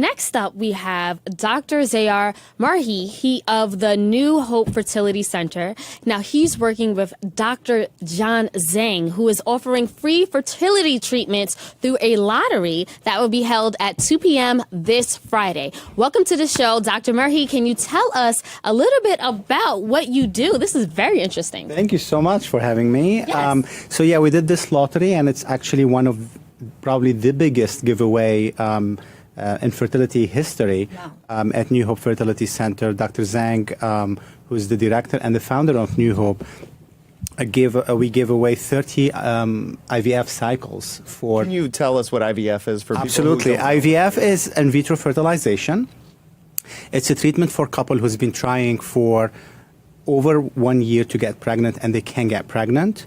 next up, we have Dr. Zaher Merhi, he of the New Hope Fertility Center. Now, he's working with Dr. John Zhang, who is offering free fertility treatments through a lottery that will be held at 2 p.m. this Friday. Welcome to the show, Dr. Merhi. Can you tell us a little bit about what you do? This is very interesting. Thank you so much for having me. Yes. So yeah, we did this lottery, and it's actually one of probably the biggest giveaway in fertility history. Wow. At New Hope Fertility Center. Dr. Zhang, who's the director and the founder of New Hope, we gave away 30 IVF cycles for. Can you tell us what IVF is for people? Absolutely. Who don't know? IVF is in vitro fertilization. It's a treatment for a couple who's been trying for over 1 year to get pregnant and they can't get pregnant,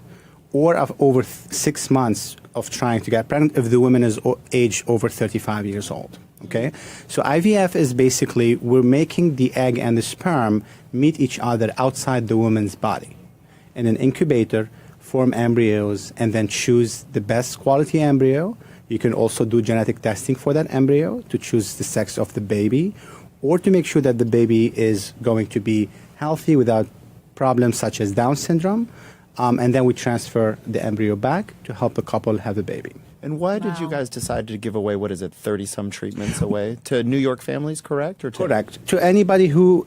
or of over 6 months of trying to get pregnant if the woman is aged over 35 years old. Okay? So IVF is basically we're making the egg and the sperm meet each other outside the woman's body in an incubator, form embryos, and then choose the best quality embryo. You can also do genetic testing for that embryo to choose the sex of the baby, or to make sure that the baby is going to be healthy without problems such as Down syndrome. And then we transfer the embryo back to help the couple have a baby. And why did you guys decide to give away, 30-some treatments away to New York families, correct? Or to Correct. To anybody who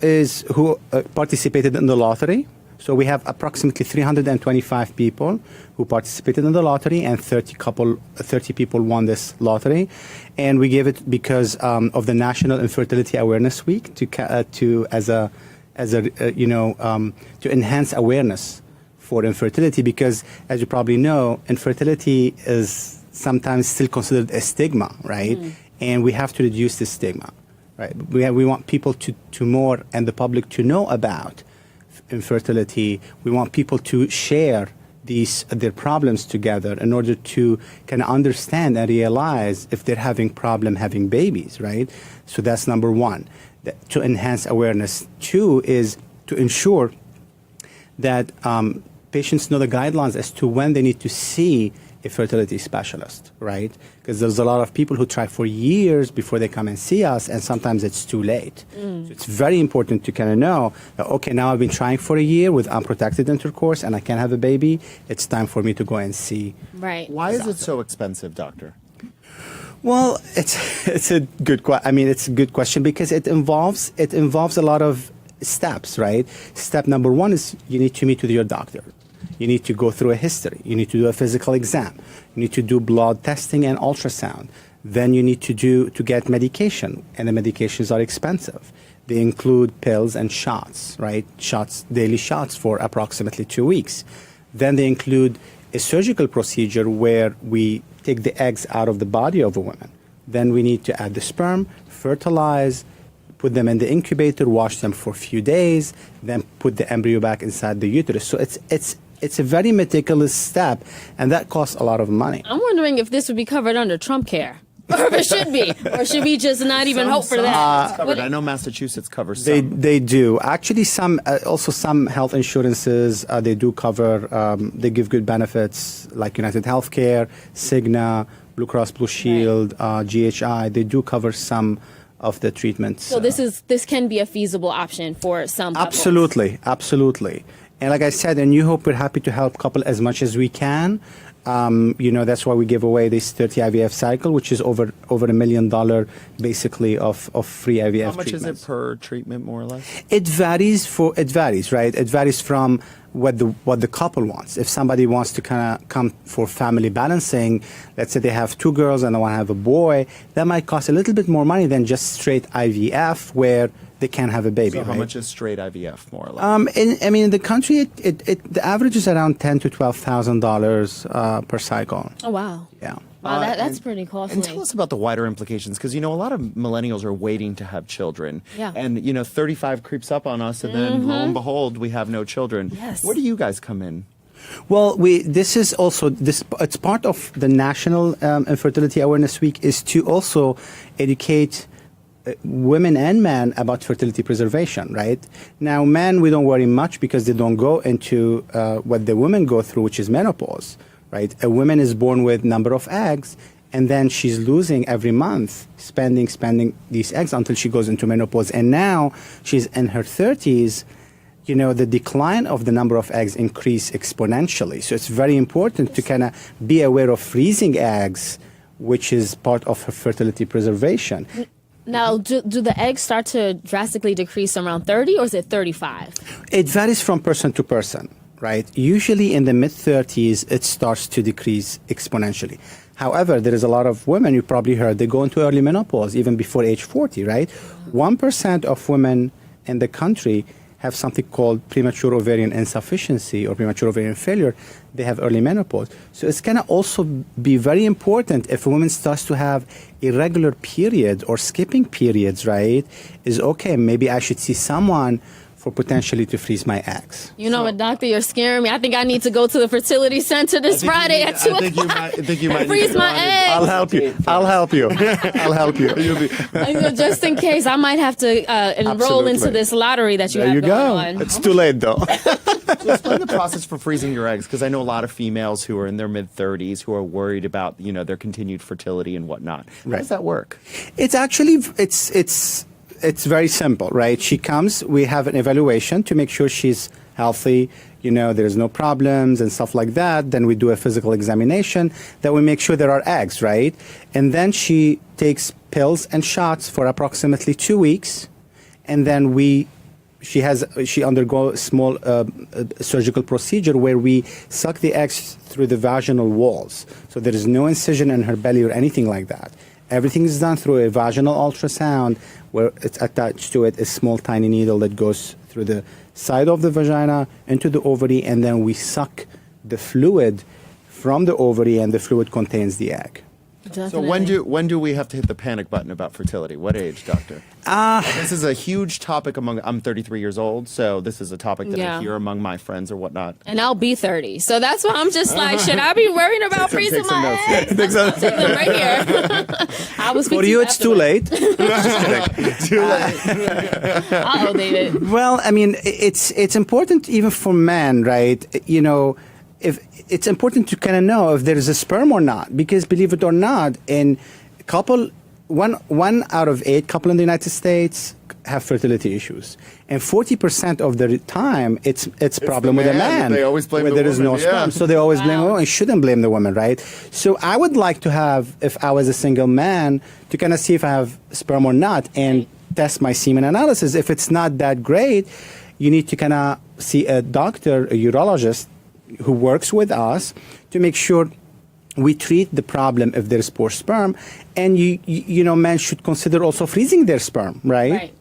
participated in the lottery. So we have approximately 325 people who participated in the lottery, and 30 people won this lottery. And we gave it because of the National Infertility Awareness Week to enhance awareness for infertility, because as you probably know, infertility is sometimes still considered a stigma, right? And we have to reduce the stigma, right? We want people to more, and the public to know about infertility. We want people to share their problems together in order to kind of understand and realize if they're having problem having babies, right? So that's number one, to enhance awareness. Two is to ensure that patients know the guidelines as to when they need to see a fertility specialist, right? Because there's a lot of people who try for years before they come and see us, and sometimes it's too late. So it's very important to kind of know that, okay, now I've been trying for a year with unprotected intercourse and I can't have a baby. It's time for me to go and see. Right. Why is it so expensive, doctor? Well, it's a good question because it involves a lot of steps, right? Step number one is you need to meet with your doctor. You need to go through a history. You need to do a physical exam. You need to do blood testing and ultrasound. Then you need to get medication, and the medications are expensive. They include pills and shots, right? Daily shots for approximately 2 weeks. Then they include a surgical procedure where we take the eggs out of the body of a woman. Then we need to add the sperm, fertilize, put them in the incubator, wash them for a few days, then put the embryo back inside the uterus. So it's a very meticulous step, and that costs a lot of money. I'm wondering if this would be covered under Trump care. Or if it should be. Or should we just not even hope for that? I know Massachusetts covers some. They do. Actually, some health insurances, they do cover, they give good benefits, like United Healthcare, Cigna, Blue Cross Blue Shield, GHI. They do cover some of the treatments. So this can be a feasible option for some couples. Absolutely. And like I said, in New Hope, we're happy to help couple as much as we can. That's why we give away this 30 IVF cycle, which is over $1 million, basically, of free IVF treatments. How much is it per treatment, more or less? It varies, right? It varies from what the couple wants. If somebody wants to kind of come for family balancing, let's say they have 2 girls and they want to have a boy, that might cost a little bit more money than just straight IVF, where they can't have a baby. So how right? much is straight IVF, more or less? In the country, the average is around $10,000 to $12,000 per cycle. Oh, wow. Yeah. Wow, that's pretty costly. And tell us about the wider implications, because, a lot of millennials are waiting to have children. Yeah. And, 35 creeps up on us, and then, lo and behold, we have no children. Yes. Where do you guys come in? Well, it's part of the National Infertility Awareness Week, is to also educate women and men about fertility preservation, right? Now, men, we don't worry much because they don't go into what the women go through, which is menopause, right? A woman is born with number of eggs, and then she's losing every month, spending these eggs until she goes into menopause. And now she's in her 30s. The decline of the number of eggs increase exponentially. So it's very important to kind of be aware of freezing eggs, which is part of her fertility preservation. Now, do the eggs start to drastically decrease around 30, or is it 35? It varies from person to person, right? Usually in the mid-30s, it starts to decrease exponentially. However, there is a lot of women, you probably heard, they go into early menopause even before age 40, right? 1% of women in the country have something called premature ovarian insufficiency or premature ovarian failure. They have early menopause. So it's going to also be very important if a woman starts to have irregular periods or skipping periods, right? Is okay, maybe I should see someone for potentially to freeze my eggs. You know what, doctor, you're scaring me. I think I need to go to the fertility center this Friday at 2 o'clock. I think you might freeze my eggs. I'll help you. I'll help you. Just in case, I might have to enroll into this lottery that you there have you going go. on. It's too late, though. So explain the process for freezing your eggs, because I know a lot of females who are in their mid-30s who are worried about their continued fertility and whatnot. How does that work? It's actually it's very simple, right? She comes, we have an evaluation to make sure she's healthy, there's no problems and stuff like that. Then we do a physical examination, then we make sure there are eggs, right? And then she takes pills and shots for approximately 2 weeks, and then she undergoes a small surgical procedure where we suck the eggs through the vaginal walls. So there is no incision in her belly or anything like that. Everything is done through a vaginal ultrasound where it's attached to it a small tiny needle that goes through the side of the vagina into the ovary, and then we suck the fluid from the ovary, and the fluid contains the egg. Definitely. So when do we have to hit the panic button about fertility? What age, doctor? This is a huge topic I'm 33 years old, so this is a topic that I hear among my friends or whatnot. And I'll be 30, so that's why I'm just like, should I be worrying about freezing my eggs? I'm taking them right here. I was For you, it's too late. Too late. Uh-oh, David. Well, I mean, it's important even for men, right? If it's important to kind of know if there is a sperm or not, because believe it or not, one out of 8 couple in the United States have fertility issues, and 40% of the time it's problem with a man. They always blame where the there is no woman, sperm, so they always blame the woman. Shouldn't blame the woman, right? So I would like to have, if I was a single man, to kind of see if I have sperm or not, and test my semen analysis. If it's not that great, you need to kind of see a doctor, a urologist, who works with us to make sure we treat the problem if there's poor sperm. And men should consider also freezing their sperm, right?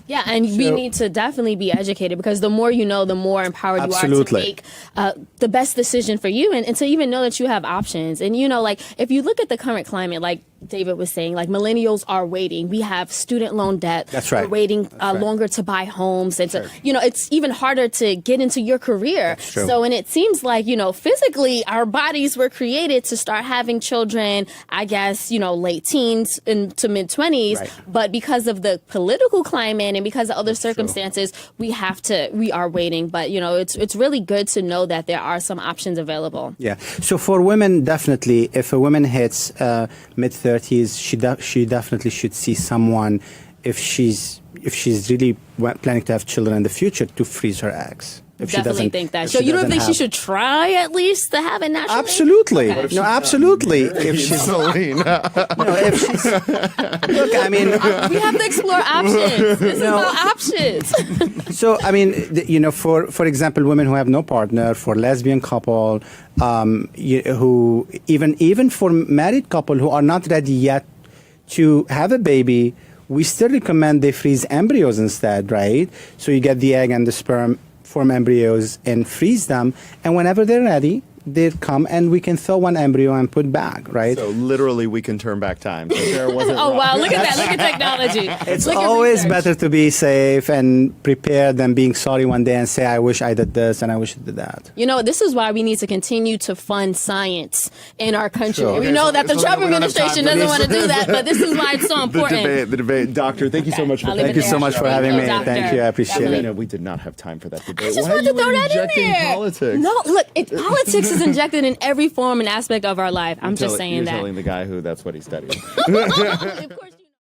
Yeah, and we need to definitely be educated, because the more you know, the more empowered you are to make the best decision for you, and to even know that you have options. And if you look at the current climate, like David was saying, like millennials are waiting. We have student loan debt. That's right. We're waiting longer to buy homes, and it's even harder to get into your career. That's true. So, and it seems like physically our bodies were created to start having children, I guess, late teens into mid 20s, but because of the political climate and because of other circumstances, we are waiting. But it's really good to know that there are some options available. Yeah. So for women, definitely, if a woman hits mid 30s, she definitely should see someone if she's really planning to have children in the future, to freeze her eggs. Definitely think that. So you don't think she should try at least to have it naturally? Absolutely. Okay. No, absolutely. If she's if she's look, I mean, we have to explore options. This is about options. So I mean, for example, women who have no partner, for lesbian couple, who even for married couple who are not ready yet to have a baby, we still recommend they freeze embryos instead, right? So you get the egg and the sperm, form embryos and freeze them, and whenever they're ready, they come and we can throw one embryo and put back, right? So literally we can turn back time. So Sarah wasn't Oh wrong. wow, look at that. Look at technology. It's Look at always research. better to be safe and prepared than being sorry one day and say, I wish I did this and I wish I did that. This is why we need to continue to fund science in our country. Sure. We Okay, know so- that the so Trump we don't have time administration for doesn't this. want to do that, but this is why it's so important. The debate. Doctor, thank you so much for I'll leave Thank it you so there. much for Thank having you, me. doctor. Thank you. I appreciate Definitely. it. No, we did not have time for that debate. I just Why wanted are to throw you that in injecting there. politics? No, look, politics this is injected in every form and aspect of our life. I'm just saying you're that. telling the guy who that's what he studied. Of course.